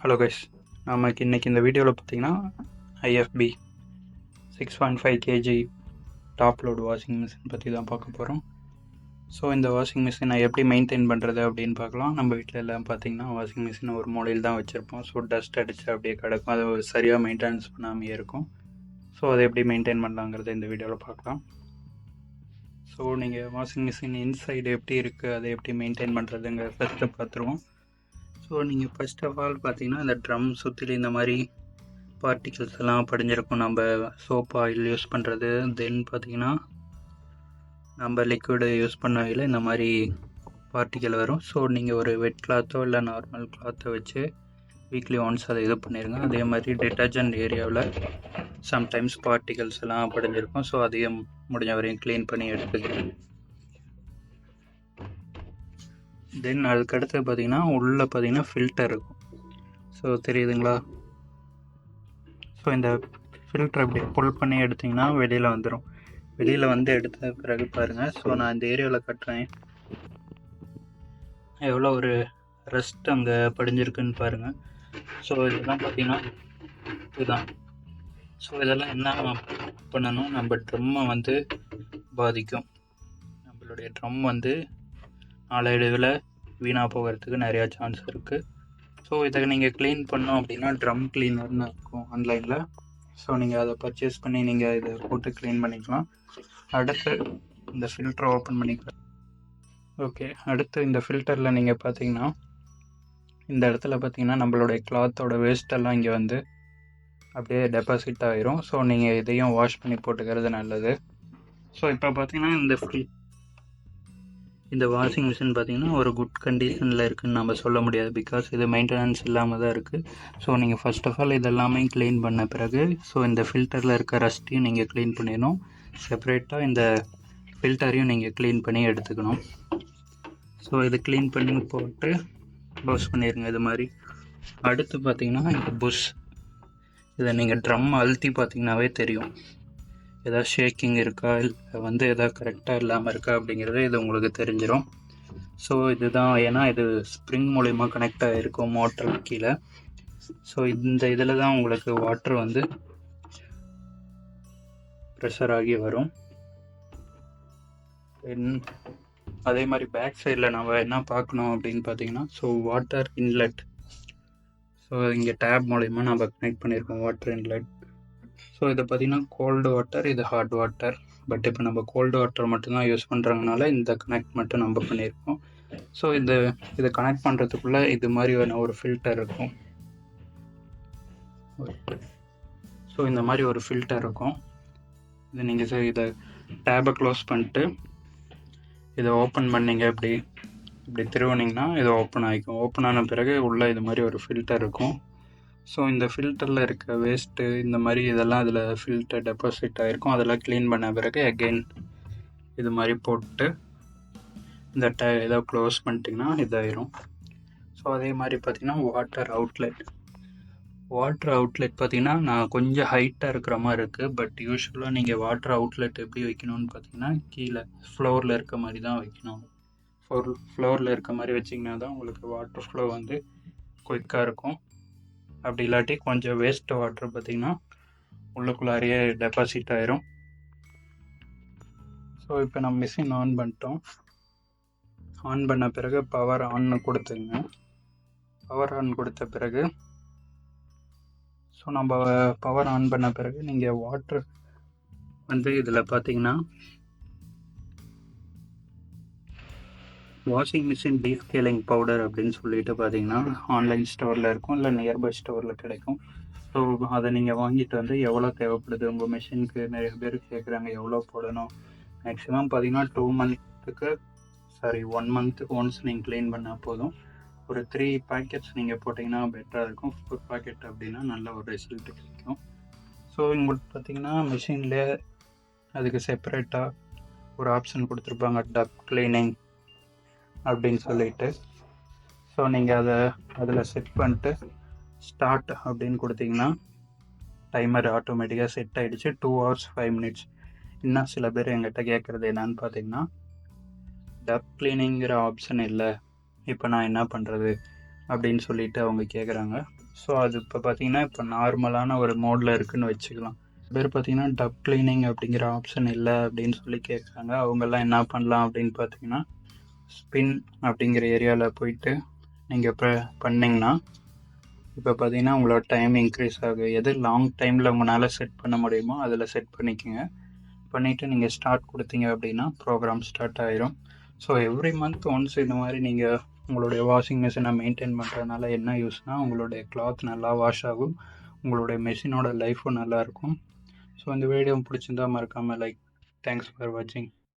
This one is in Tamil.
ஹலோ கைஸ், நமக்கு இன்றைக்கி இந்த வீடியோவில் பார்த்தீங்கன்னா IFB 6.5 kg top load washing machine பற்றி தான் பார்க்க போகிறோம். ஸோ இந்த வாஷிங் மிஷினை எப்படி மெயின்டைன் பண்ணுறது அப்படின்னு பார்க்கலாம். நம்ம வீட்டில் எல்லாம் பார்த்தீங்கன்னா வாஷிங் மிஷினை ஒரு மூலையில் தான் வச்சுருப்போம். ஸோ டஸ்ட் அடித்து அப்படியே கிடக்கும், அதை சரியாக மெயின்டெனன்ஸ் பண்ணாமே இருக்கும். ஸோ அதை எப்படி மெயின்டைன் பண்ணலாங்கிறத இந்த வீடியோவில் பார்க்கலாம். ஸோ நீங்கள் வாஷிங் மிஷின் இன்சைடு எப்படி இருக்குது, அதை எப்படி மெயின்டைன் பண்ணுறதுங்கிற ஃபஸ்ட்டு பார்த்துருவோம். ஸோ நீங்கள் ஃபஸ்ட் ஆஃப் ஆல் பார்த்தீங்கன்னா இந்த ட்ரம் சுற்றிலும் இந்த மாதிரி பார்ட்டிகல்ஸ் எல்லாம் படிஞ்சிருக்கும். நம்ம சோப் ஆயில் யூஸ் பண்ணுறது, தென் பார்த்தீங்கன்னா நம்ம லிக்விடு யூஸ் பண்ணவையில் இந்த மாதிரி பார்ட்டிக்கல் வரும். ஸோ நீங்கள் ஒரு வெட் கிளாத்தோ இல்லை நார்மல் கிளாத்தை வச்சு வீக்லி ஒன்ஸ் அதை இது பண்ணிடுங்க. அதே மாதிரி டிட்டர்ஜென்ட் ஏரியாவில் சம்டைம்ஸ் பார்ட்டிகல்ஸ் எல்லாம் படிஞ்சிருக்கும். ஸோ அதையும் முடிஞ்ச வரையும் க்ளீன் பண்ணி எடுத்துக்கிறேன். தென் அதுக்கடுத்து பார்த்தீங்கன்னா உள்ளே பார்த்தீங்கன்னா ஃபில்டர் இருக்கும். ஸோ தெரியுதுங்களா? ஸோ இந்த ஃபில்டர் அப்படி புல் பண்ணி எடுத்திங்கன்னா வெளியில் வந்துடும். வெளியில் வந்து எடுத்த பிறகு பாருங்கள். ஸோ நான் இந்த ஏரியாவில் கட்டுறேன், எவ்வளோ ஒரு ரெஸ்ட் அங்கே படிஞ்சிருக்குன்னு பாருங்கள். ஸோ இதெல்லாம் பார்த்தீங்கன்னா இதுதான். ஸோ இதெல்லாம் என்ன பண்ணணும், நம்ம ட்ரம்மை வந்து பாதிக்கும். நம்மளுடைய ட்ரம் வந்து நாளடைவில் வீணாக போகிறதுக்கு நிறையா சான்ஸ் இருக்குது. ஸோ இதை நீங்கள் க்ளீன் பண்ணோம் அப்படின்னா ட்ரம் க்ளீனர்னு இருக்கும் ஆன்லைனில். ஸோ நீங்கள் அதை பர்ச்சேஸ் பண்ணி நீங்கள் இதை போட்டு க்ளீன் பண்ணிக்கலாம். அடுத்து இந்த ஃபில்டரை ஓப்பன் பண்ணிக்கலாம். ஓகே, அடுத்து இந்த ஃபில்டரில் நீங்கள் பார்த்தீங்கன்னா இந்த இடத்துல பார்த்தீங்கன்னா நம்மளுடைய கிளாத்தோட வேஸ்ட்டெல்லாம் இங்கே வந்து அப்படியே டெபாசிட் ஆகிரும். ஸோ நீங்கள் இதையும் வாஷ் பண்ணி போட்டுக்கிறது நல்லது. ஸோ இப்போ பார்த்தீங்கன்னா இந்த வாஷிங் மிஷின் பார்த்திங்கன்னா ஒரு குட் கண்டிஷனில் இருக்குதுன்னு நம்ம சொல்ல முடியாது, பிகாஸ் இது மெயின்டெனன்ஸ் இல்லாமல் தான் இருக்குது. ஸோ நீங்கள் ஃபஸ்ட் ஆஃப் ஆல் இதெல்லாமே க்ளீன் பண்ண பிறகு ஸோ இந்த ஃபில்டரில் இருக்க ரஸ்ட்டையும் நீங்கள் க்ளீன் பண்ணிடணும். செப்பரேட்டாக இந்த ஃபில்டரையும் நீங்கள் க்ளீன் பண்ணி எடுத்துக்கணும். ஸோ இது க்ளீன் பண்ணி போட்டு க்ளோஸ் பண்ணிடுங்க இது மாதிரி. அடுத்து பார்த்திங்கன்னா இந்த புஷ், இதை நீங்கள் ட்ரம் அழுத்தி பார்த்திங்கனாவே தெரியும் எதாவது ஷேக்கிங் இருக்கா, இல்லை வந்து எதாவது கரெக்டாக இல்லாமல் இருக்கா அப்படிங்கிறது இது உங்களுக்கு தெரிஞ்சிடும். ஸோ இதுதான், ஏன்னா இது ஸ்ப்ரிங் மூலிமா கனெக்ட் ஆகிருக்கும் மோட்டர் கீழே. ஸோ இந்த இதில் தான் உங்களுக்கு வாட்டர் வந்து ப்ரெஷர் ஆகி வரும். அதே மாதிரி பேக் சைடில் நம்ம என்ன பார்க்கணும் அப்படின்னு பார்த்தீங்கன்னா ஸோ வாட்டர் இன்லெட். ஸோ இங்கே டேப் மூலிமா நம்ம கனெக்ட் பண்ணியிருக்கோம் வாட்டர் இன்லெட். ஸோ இதை பார்த்திங்கன்னா கோல்டு வாட்டர், இது ஹாட் வாட்டர். பட் இப்போ நம்ம கோல்டு வாட்டர் மட்டும்தான் யூஸ் பண்ணுறதுனால இந்த கனெக்ட் மட்டும் நம்ம பண்ணியிருக்கோம். ஸோ இதை கனெக்ட் பண்ணுறதுக்குள்ளே இது மாதிரி ஒரு ஃபில்டர் இருக்கும். ஸோ இந்த மாதிரி ஒரு ஃபில்டர் இருக்கும். இது நீங்கள் இதை டேபை க்ளோஸ் பண்ணிட்டு இதை ஓப்பன் பண்ணிங்க, இப்படி திருவினிங்கன்னா இது ஓப்பன் ஆகிக்கும். ஓப்பன் ஆன பிறகு உள்ளே இது மாதிரி ஒரு ஃபில்டர் இருக்கும். ஸோ இந்த ஃபில்டரில் இருக்க வேஸ்ட்டு இந்த மாதிரி இதெல்லாம் அதில் ஃபில்டர் டெபாசிட் ஆகிருக்கும். அதெல்லாம் க்ளீன் பண்ண பிறகு அகெயின் இது மாதிரி போட்டு இந்த இதை க்ளோஸ் பண்ணிட்டிங்கன்னா இதாயிரும். ஸோ அதே மாதிரி பார்த்திங்கன்னா வாட்டர் அவுட்லெட் பார்த்திங்கன்னா நான் கொஞ்சம் ஹைட்டாக இருக்கிற மாதிரி இருக்குது. பட் யூஸ்வலாக நீங்கள் வாட்டர் அவுட்லெட் எப்படி வைக்கணும்னு பார்த்திங்கன்னா கீழே ஃப்ளோரில் இருக்க மாதிரி தான் வைக்கணும். ஃப்ளோரில் இருக்க மாதிரி வச்சிங்கன்னா தான் உங்களுக்கு வாட்டர் ஃப்ளோ வந்து குயிக்காக இருக்கும். அப்படி இல்லாட்டி கொஞ்சம் வேஸ்ட் வாட்டர் பார்த்திங்கன்னா உள்ளுக்குள்ளாரியே டெபாசிட் ஆயிரும். ஸோ இப்போ நம்ம மிஷின் ஆன் பண்ணிட்டோம். ஆன் பண்ண பிறகு பவர் ஆன் கொடுத்துங்க. பவர் ஆன் கொடுத்த பிறகு ஸோ நம்ம பவர் ஆன் பண்ண பிறகு நீங்கள் வாட்டர் வந்து இதில் பார்த்தீங்கன்னா வாஷிங் மிஷின் டீஸ்கேலிங் பவுடர் அப்படின்னு சொல்லிட்டு பார்த்தீங்கன்னா ஆன்லைன் ஸ்டோரில் இருக்கும், இல்லை நியர்பை ஸ்டோரில் கிடைக்கும். ஸோ அதை நீங்கள் வாங்கிட்டு வந்து எவ்வளோ தேவைப்படுது உங்கள் மிஷினுக்கு, நிறைய பேர் கேட்குறாங்க எவ்வளோ போடணும். மேக்ஸிமம் பார்த்தீங்கன்னா 1 month ஒன்ஸ் நீங்கள் க்ளீன் பண்ணால் போதும். ஒரு 3 packets நீங்கள் போட்டிங்கன்னா பெட்டராக இருக்கும். 4 packet அப்படின்னா நல்ல ஒரு ரிசல்ட் கிடைக்கும். ஸோ உங்களுக்கு பார்த்தீங்கன்னா மிஷின்லேயே அதுக்கு செப்பரேட்டாக ஒரு ஆப்ஷன் கொடுத்துருப்பாங்க, டப் கிளீனிங் அப்படின்னு சொல்லிட்டு. ஸோ நீங்கள் அதில் செட் பண்ணிட்டு ஸ்டார்ட் அப்படின்னு கொடுத்தீங்கன்னா டைமர் ஆட்டோமேட்டிக்காக செட் ஆகிடுச்சு. 2 hours 5 minutes. இன்னும் சில பேர் எங்கிட்ட கேட்குறது என்னன்னு பார்த்தீங்கன்னா டப் கிளீனிங்கிற ஆப்ஷன் இல்லை, இப்போ நான் என்ன பண்ணுறது, அப்படின்னு சொல்லிட்டு அவங்க கேட்குறாங்க. ஸோ அது இப்போ பார்த்தீங்கன்னா இப்போ நார்மலான ஒரு மோடில் இருக்குதுன்னு வச்சுக்கலாம். பேர் பார்த்தீங்கன்னா டப் கிளீனிங் அப்படிங்கிற ஆப்ஷன் இல்லை அப்படின்னு சொல்லி கேட்குறாங்க. அவங்கெல்லாம் என்ன பண்ணலாம் அப்படின்னு பார்த்தீங்கன்னா ஸ்பின் அப்படிங்கிற ஏரியாவில் போயிட்டு நீங்கள் இப்போ பண்ணிங்கன்னா இப்போ பார்த்தீங்கன்னா உங்களோட டைம் இன்க்ரீஸ் ஆகும். எது லாங் டைமில் உங்களால் செட் பண்ண முடியுமோ அதில் செட் பண்ணிக்கோங்க. பண்ணிவிட்டு நீங்கள் ஸ்டார்ட் கொடுத்தீங்க அப்படின்னா ப்ரோக்ராம் ஸ்டார்ட் ஆயிரும். ஸோ எவ்ரி மந்த் ஒன்ஸ் இந்த மாதிரி நீங்கள் உங்களுடைய வாஷிங் மிஷினை மெயின்டைன் பண்ணுறதுனால என்ன யூஸ்னால் உங்களுடைய கிளாத் நல்லா வாஷ் ஆகும், உங்களுடைய மெஷினோட லைஃப்பும் நல்லாயிருக்கும். ஸோ இந்த வீடியோ பிடிச்சிருந்தா மறக்காமல் லைக். தேங்க்ஸ் ஃபார் வாட்சிங்.